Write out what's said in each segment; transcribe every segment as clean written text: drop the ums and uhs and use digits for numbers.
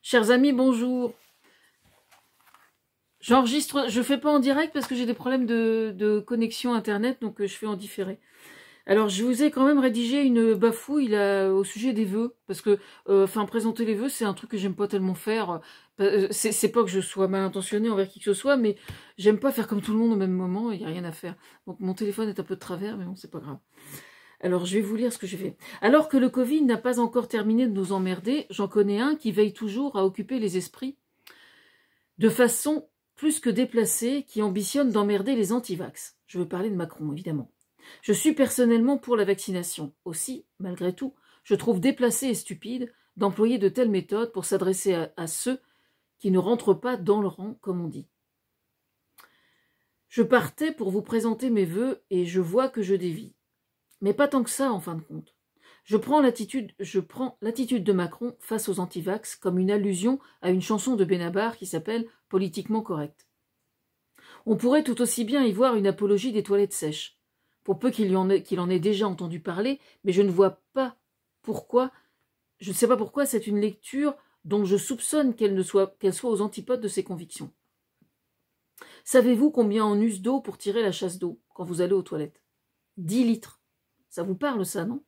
Chers amis, bonjour. J'enregistre, je fais pas en direct parce que j'ai des problèmes de connexion internet, donc je fais en différé. Alors, je vous ai quand même rédigé une bafouille là, au sujet des vœux, parce que, présenter les vœux, c'est un truc que j'aime pas tellement faire. C'est pas que je sois mal intentionnée envers qui que ce soit, mais j'aime pas faire comme tout le monde au même moment, il y a rien à faire. Donc mon téléphone est un peu de travers, mais bon, c'est pas grave. Alors, je vais vous lire ce que j'ai fait. Alors que le Covid n'a pas encore terminé de nous emmerder, j'en connais un qui veille toujours à occuper les esprits de façon plus que déplacée, qui ambitionne d'emmerder les antivax. Je veux parler de Macron, évidemment. Je suis personnellement pour la vaccination. Aussi, malgré tout, je trouve déplacé et stupide d'employer de telles méthodes pour s'adresser à ceux qui ne rentrent pas dans le rang, comme on dit. Je partais pour vous présenter mes vœux et je vois que je dévie. Mais pas tant que ça, en fin de compte. Je prends l'attitude de Macron face aux antivax comme une allusion à une chanson de Benabar qui s'appelle « Politiquement correct ». On pourrait tout aussi bien y voir une apologie des toilettes sèches, pour peu qu'il en ait déjà entendu parler, mais je ne vois pas pourquoi, je ne sais pas pourquoi c'est une lecture dont je soupçonne qu'elle soit aux antipodes de ses convictions. Savez-vous combien on use d'eau pour tirer la chasse d'eau quand vous allez aux toilettes? 10 litres. Ça vous parle, ça, non?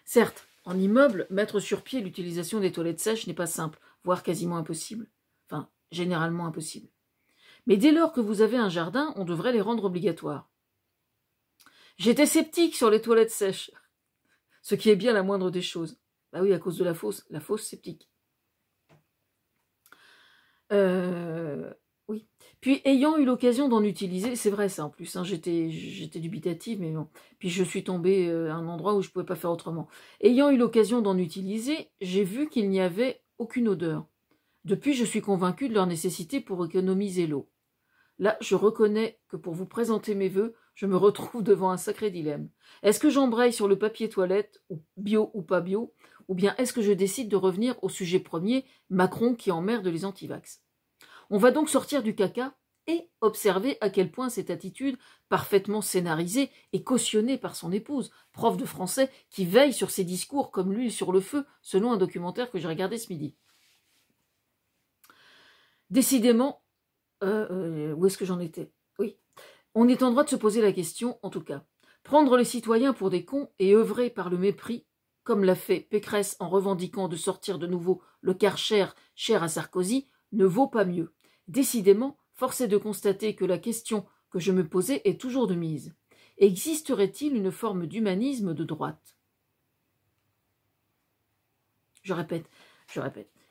Certes, en immeuble, mettre sur pied l'utilisation des toilettes sèches n'est pas simple, voire quasiment impossible. Enfin, généralement impossible. Mais dès lors que vous avez un jardin, on devrait les rendre obligatoires. J'étais sceptique sur les toilettes sèches, ce qui est bien la moindre des choses. Bah oui, à cause de la fausse sceptique. Oui. Puis, ayant eu l'occasion d'en utiliser, c'est vrai ça en plus, hein, j'étais dubitative, mais bon. Puis je suis tombée à un endroit où je ne pouvais pas faire autrement. Ayant eu l'occasion d'en utiliser, j'ai vu qu'il n'y avait aucune odeur. Depuis, je suis convaincue de leur nécessité pour économiser l'eau. Là, je reconnais que pour vous présenter mes vœux, je me retrouve devant un sacré dilemme. Est-ce que j'embraye sur le papier toilette, bio ou pas bio, ou bien est-ce que je décide de revenir au sujet premier, Macron qui emmerde les antivax? On va donc sortir du caca et observer à quel point cette attitude, parfaitement scénarisée et cautionnée par son épouse, prof de français, qui veille sur ses discours comme l'huile sur le feu, selon un documentaire que j'ai regardé ce midi. Décidément, où est-ce que j'en étais? Oui. On est en droit de se poser la question, en tout cas. Prendre les citoyens pour des cons et œuvrer par le mépris, comme l'a fait Pécresse en revendiquant de sortir de nouveau le Karcher cher à Sarkozy, ne vaut pas mieux. Décidément, force est de constater que la question que je me posais est toujours de mise. Existerait-il une forme d'humanisme de droite? Je répète.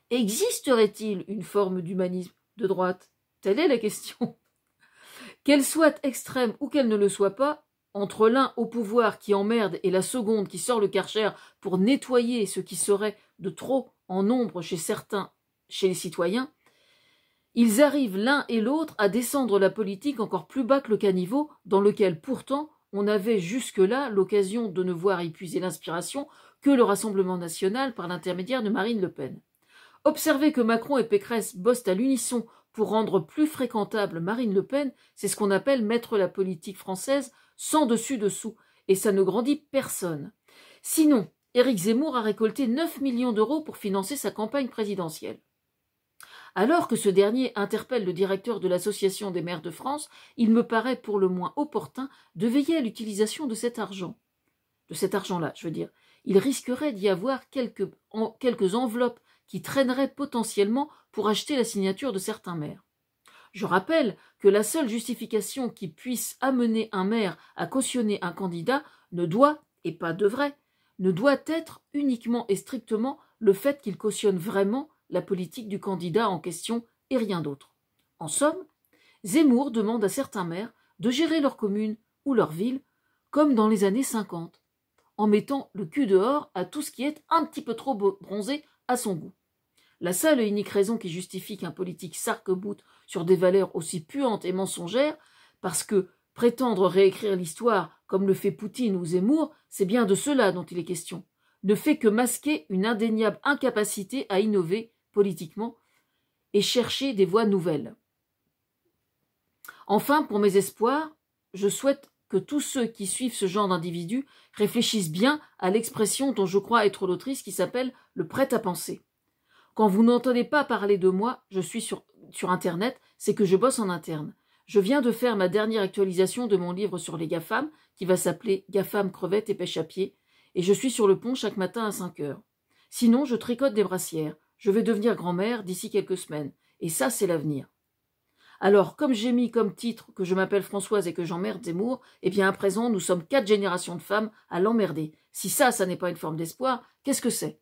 Existerait-il une forme d'humanisme de droite? Telle est la question. Qu'elle soit extrême ou qu'elle ne le soit pas, entre l'un au pouvoir qui emmerde et la seconde qui sort le Karcher pour nettoyer ce qui serait de trop en nombre chez certains, chez les citoyens, ils arrivent l'un et l'autre à descendre la politique encore plus bas que le caniveau, dans lequel pourtant on avait jusque-là l'occasion de ne voir y puiser l'inspiration que le Rassemblement national par l'intermédiaire de Marine Le Pen. Observer que Macron et Pécresse bossent à l'unisson pour rendre plus fréquentable Marine Le Pen, c'est ce qu'on appelle mettre la politique française sans dessus-dessous, et ça ne grandit personne. Sinon, Éric Zemmour a récolté 9 millions d'euros pour financer sa campagne présidentielle. Alors que ce dernier interpelle le directeur de l'Association des maires de France, il me paraît pour le moins opportun de veiller à l'utilisation de cet argent. De cet argent-là, je veux dire. Il risquerait d'y avoir quelques enveloppes qui traîneraient potentiellement pour acheter la signature de certains maires. Je rappelle que la seule justification qui puisse amener un maire à cautionner un candidat ne doit, et pas devrait, ne doit être uniquement et strictement le fait qu'il cautionne vraiment la politique du candidat en question et rien d'autre. En somme, Zemmour demande à certains maires de gérer leur commune ou leur ville comme dans les années 50, en mettant le cul dehors à tout ce qui est un petit peu trop bronzé à son goût. La seule et unique raison qui justifie qu'un politique s'arc-boute sur des valeurs aussi puantes et mensongères, parce que prétendre réécrire l'histoire comme le fait Poutine ou Zemmour, c'est bien de cela dont il est question, ne fait que masquer une indéniable incapacité à innover politiquement et chercher des voies nouvelles. Enfin, pour mes espoirs, je souhaite que tous ceux qui suivent ce genre d'individus réfléchissent bien à l'expression dont je crois être l'autrice qui s'appelle le prêt-à-penser. Quand vous n'entendez pas parler de moi, je suis sur Internet, c'est que je bosse en interne. Je viens de faire ma dernière actualisation de mon livre sur les GAFAM, qui va s'appeler GAFAM, crevettes et pêche à pied, et je suis sur le pont chaque matin à 5 heures. Sinon, je tricote des brassières. Je vais devenir grand-mère d'ici quelques semaines. Et ça, c'est l'avenir. Alors, comme j'ai mis comme titre que je m'appelle Françoise et que j'emmerde Zemmour, eh bien à présent, nous sommes 4 générations de femmes à l'emmerder. Si ça n'est pas une forme d'espoir, qu'est-ce que c'est?